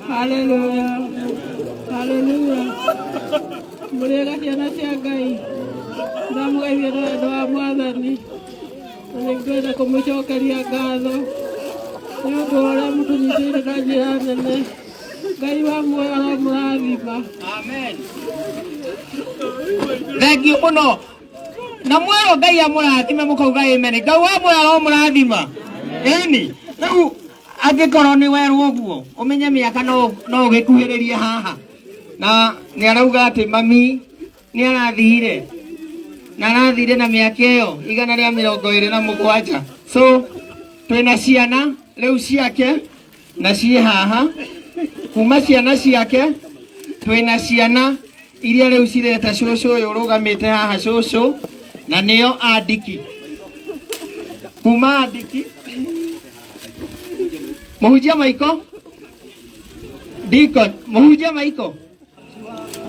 Hallelujah. Hallelujah. Mulia kiana cia Ngai. Ndamugeithia na wendo wa Mwathani. Nĩngwenda kũmũcokeria ngatho nĩ ũndũ wa ũrĩa mũtũnyitĩte na njĩra nene. Ngai wa muoyo aromũrathima. Amen. Thengiũ mũno. Na mwero Ngai amũrathime mũkauga amen. Ngai wa muoyo aromũrathima. Ĩni. Rĩu angĩkorwo nĩ werwo ũguo ũmenye mĩaka no ũgĩkuhĩrĩrie haha. Na nĩ arauga atĩ mami nĩ arathire. Na arathire na mĩaka ĩyo 127. So twĩna ciana rĩu ciake na ciĩ haha. Kuma ciana ciake twĩna ciana iria rĩu cireta cũcũ ũyũ ũrũgamĩte haha cũcũ na nĩo andiki. Kuma andiki mũhunjia Maiko Deacon mũhunjia Maiko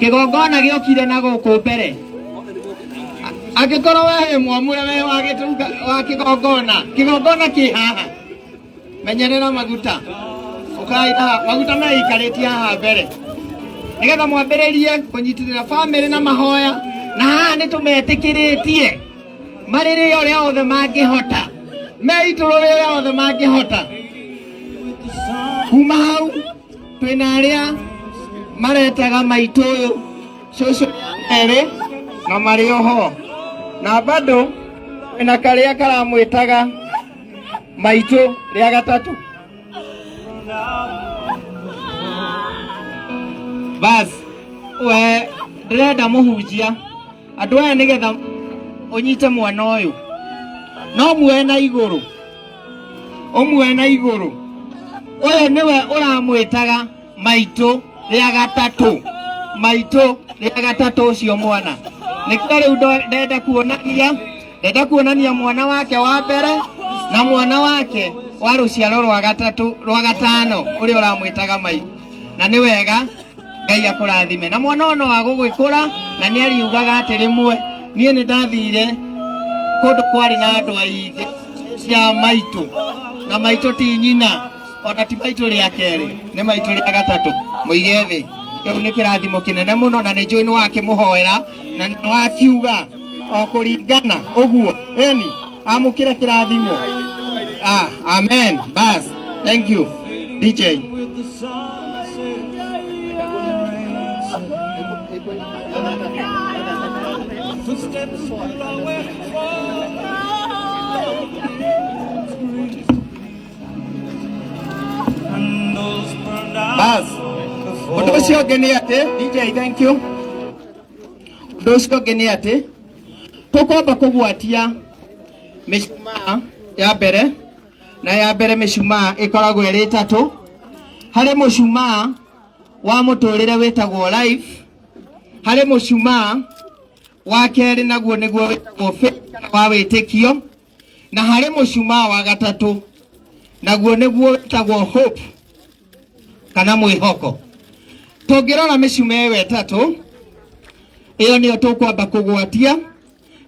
kĩgongona gĩokire na gũkũ mbere. Angĩkorwo we mwamũre we wa kĩgongona kĩ haha menyerera maguta ũkaita maguta meikarĩtie haha mbere nĩgetha mwambĩrĩrie kũnyitithia bamĩrĩ na mahoya na haha nĩtũmetĩkĩrĩtie marĩrĩ ũrĩa othe mangĩhota meitũrũ rĩrĩa othe mangĩhota. Kuma hau twĩna arĩa maretaga maitũ ũyũ cũcũ erĩ na marĩ oho na bado twĩna karĩa karamwĩtaga maitũ rĩa gatatũ. Bas we ndĩrenda mũhunjia andũ aya nĩgetha ũnyite mwana ũyũ no muoe na igũrũ ũmuoe na igũrũ. Ũyũ nĩwe ũramwĩtaga maitũ rĩa gatatũ. Maitũ rĩa gatatũ ũcio mwana. Nĩkĩo rĩu ndenda kuonania mwana wake wa mbere na mwana wake wa rũciaro rwa gatano ũrĩa ũramwĩtaga maitũ. Na nĩ wega Ngai akũrathime. Na mwana ono wa gũgĩkũra na nĩ ariugaga atĩ rĩmwe niĩ nĩ ndathire kũndũ kwarĩ na andũ aingĩ cia maitũ na maitũ ti nyina ona ti maitũ rĩa kerĩ nĩ maitũ rĩa gatatũ. Mũige thĩ. Kĩu nĩ kĩrathimo kĩnene mũno na nĩ njũĩ nĩ wakĩmũhoera na nĩ wakiuga o kũringana ũguo. Ĩni amũkĩre kĩrathimo. Amen. Bas. Thank you. DJ. Bas. Ũndũ ũcio ũngĩ nĩ atĩ DJ, thank you. Ũndũ ũcio ũngĩ nĩ atĩ tũkwamba kũgwatia mĩcumaa ya mbere na ya mbere mĩcumaa ĩkoragwo ĩrĩ ĩtatũ. Harĩ mũcumaa wa mũtũrĩre wĩtagwo life, harĩ mũcumaa wa kerĩ naguo nĩguo wĩtagwo faith wa wĩtĩkio, na harĩ mũcumaa wa gatatũ naguo nĩguo wĩtagwo hope kana mwĩhoko. Tũngĩrora mĩcumaa ĩyo ĩtatũ ĩyo nĩyo tũkwamba kũgwatia,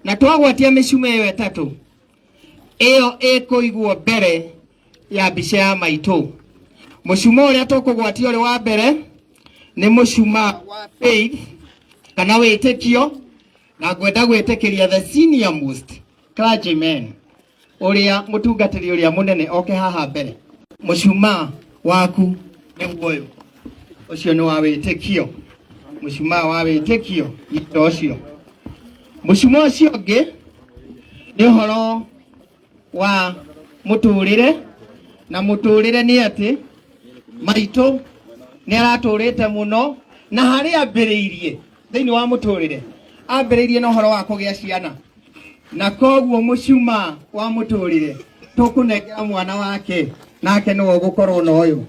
na twagwatia mĩcumaa ĩyo ĩtatũ ĩyo ĩkũigwo mbere ya mbica ya maitũ. Mũcumaa ũrĩa tũkũgwatia ũrĩ wa mbere nĩ mũcumaa wa faith kana wĩtĩkio, na ngwenda gwĩtĩkĩria the senior most clergyman ũrĩa mũtungatĩri ũrĩa mũnene oke haha mbere. Mũcumaa waku nĩguo ũyũ, ũcio nĩ wa wĩtĩkio, mũcumaa wa wĩtĩkio nyita ũcio. Mũcumaa ũcio ũngĩ nĩ ũhoro wa mũtũrĩre, na mũtũrĩre nĩ atĩ maitũ nĩ aratũrĩte mũno na harĩa ambĩrĩirie thĩinĩ wa mũtũrĩre ambĩrĩirie na ũhoro wa kũgĩa ciana, na koguo mũcumaa wa mũtũrĩre tũkũnengera mwana wake nake nĩwe ũgũkorwo na ũyũ.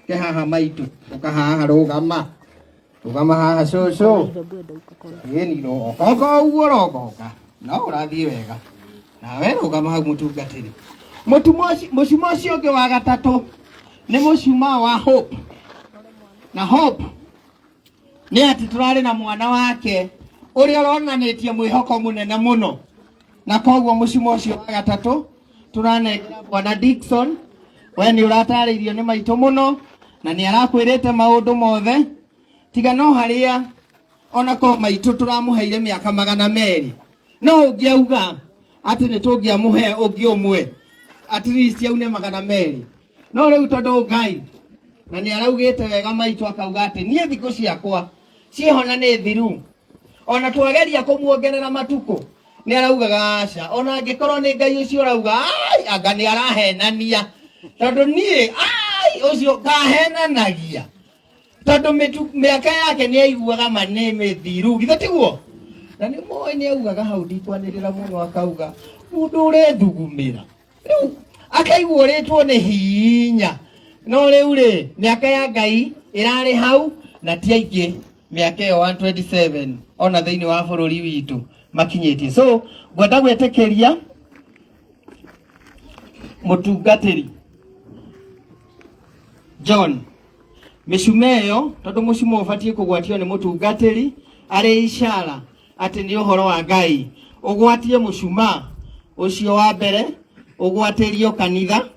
Ke haha maitũ ũkahaha rũgama haha cũcũ ĩni rogoka ũguo rogoka no ũrathiĩ wega nawe rũgama hau mũtungatĩri. Mũcumaa ũcio ũngĩ wa gatatũ nĩ mũcumaa wa hope, na hope nĩ atĩ tũrarĩ na mwana wake ũrĩa ũronanĩtie mwĩhoko mũnene mũno, na koguo mũcumaa ũcio wa gatatũ tũranengera Bwana Dickson we ni urataririo ni maito muno na ni arakwirite maundu mothe tiga no haria ona ko maito turamuheire miaka 200 no ungiauga ati ni tungiamuhe ungi umwe at least yaune 200 no riu tondu Ngai na ni araugite wega maito akauga ati nie thiko ciakwa ciehona ni thiru ona twageria kumuongerera matuko ni araugaga aca ona angikorwo ni Ngai ucio urauga ai anga ni arahenania tondu nie ai ucio kahenanagia tondu miaka yake ni aiguaga mane mithiru githe tiguo na ni moe ni augaga hau ndikwanirira muno akauga mundu urethugumira riu akaigua ritwo ni hinya no riu ri miaka ya Ngai irari hau na ti aingi miaka yo 127 ona thiini wa bururi witu makinyitie so ngwenda gwetekeria mutungatiri John mishumeyo tondu mushumo ubatie kugwatio ni mutungatiri ari ishara ati ni uhoro wa Ngai ugwatie mushuma ucio wa mbere ugwatirio kanitha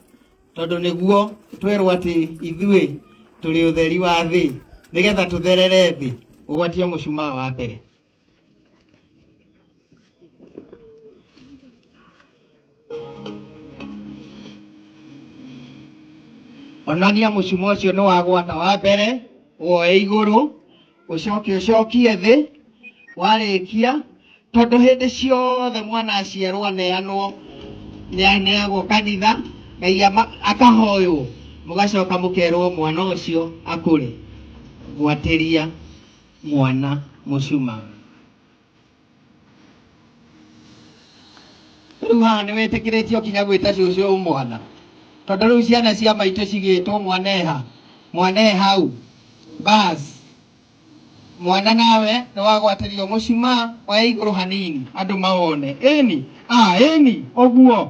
tondu niguo twerwo ati ithue turi utheri wa thi nigetha tutherere thi ugwatie mushuma wa mbere onania mushuma ucio ni wagwata wa mbere woe iguru ucokie thi warikia tondu hindi ciothe mwana aciarwo aneanwo nianeagwo kanitha Ngai akahoywo mugacoka mukerwo mwana ucio akure gwatiria mwana mushuma riu haha ni witikiritio kinya gwita cucu mwana tondu riu ciana cia maitũ cigĩtwo mwane hau bas mwana nawe ni wagwatĩrio mushuma wa igũrũ hanini andũ mawone ĩni ũguo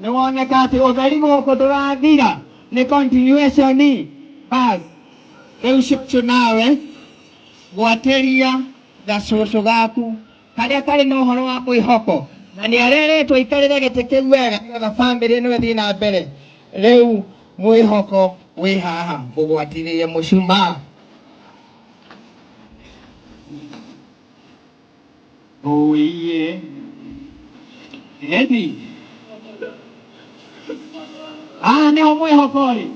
ni woneka atĩ ũtheri gũkũ ndũrathira ni continuation bas rĩu cucu nawe gwatĩria gacucu gaku karĩa karĩ na ũhoro wa mwĩhoko na nĩ areretwo ikarĩre gĩtĩ kĩu wega nĩgetha bamĩrĩ ĩno ĩthiĩ na mbere rĩu mwĩhoko wĩ haha ũgwatĩrĩrie mushuma oiye edi nĩho mwĩhoko rĩ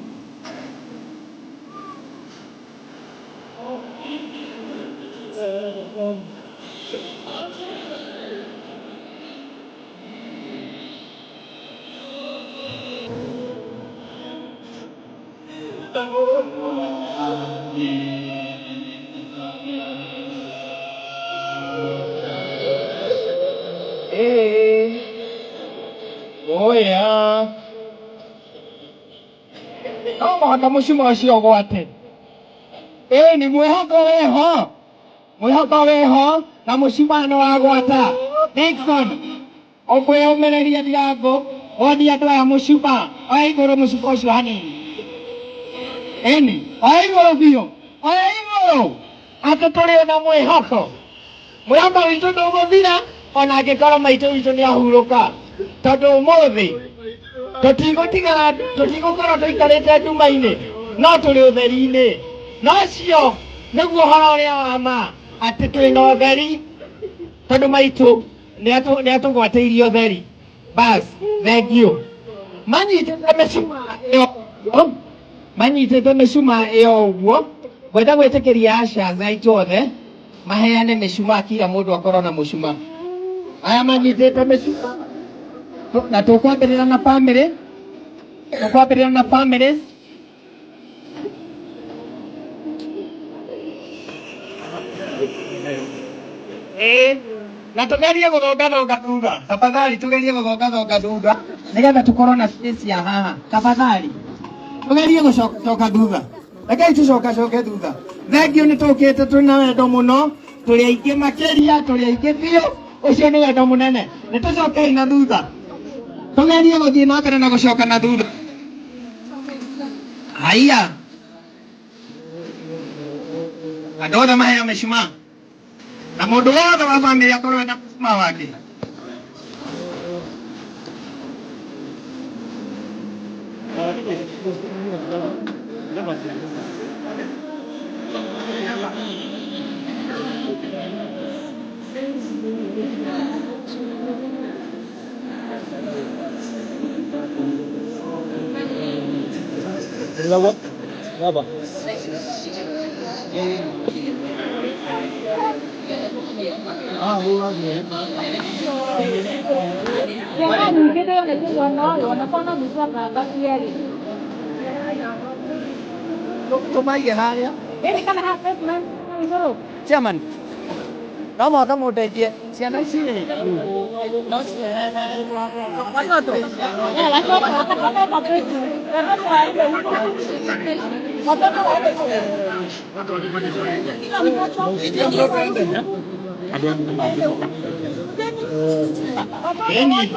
oya no mũhaka mushuma ũcio ũgwate ni mwĩhoko wĩho na mushuma nĩ wagwata Nixon ũkwĩyũmĩrĩria Ndirango wonie andũ aya mushuma oya igũrũ mushuma ũcio hanini oya igũrũ biũ oya igũrũ atĩ tũrĩ na mwĩhoko witũ ndũgũthira ona angĩkorwo maitũ witũ nĩ ahurũka tondu ũmũthĩ tũtigũkorwo tũikarĩte nduma-inĩ no tũrĩ ũtheri-inĩ nocio nĩguo ũhoro ũrĩa wa ma atĩ twĩ na ũtheri tondu maitũ nĩ atũgwatĩirie ũtheri bas thengio manyitĩte mĩcumaa ĩyo ũguo ngwenda gwĩtĩkĩria aciathi aitũ othe maheane mĩcumaa kila mũndũ akorwo na mũcumaa aya manyitĩte mĩcumaa na tukwambĩrĩra na family na tugerie gũthongathonga thutha tafadhali tugerie gũthongathonga thutha nĩgetha tukorwo na space ya haha tafadhali tugerie gũcoka thutha rekei tũcoke thutha thengio nĩ tũkĩte twĩna wendo mũno tũrĩ aingĩ makĩria tũrĩ aingĩ biũ ucio nĩ wendo mũnene nĩ tũcokei na thutha tugerie gũthiĩ na mbere na gũcoka na thutha haya andũ othe maheo mĩcumaa na mũndũ wothe wa bamĩrĩ akorwo na mũcumaa wake Chairman, nó một đại diện, xem nó xin nó Any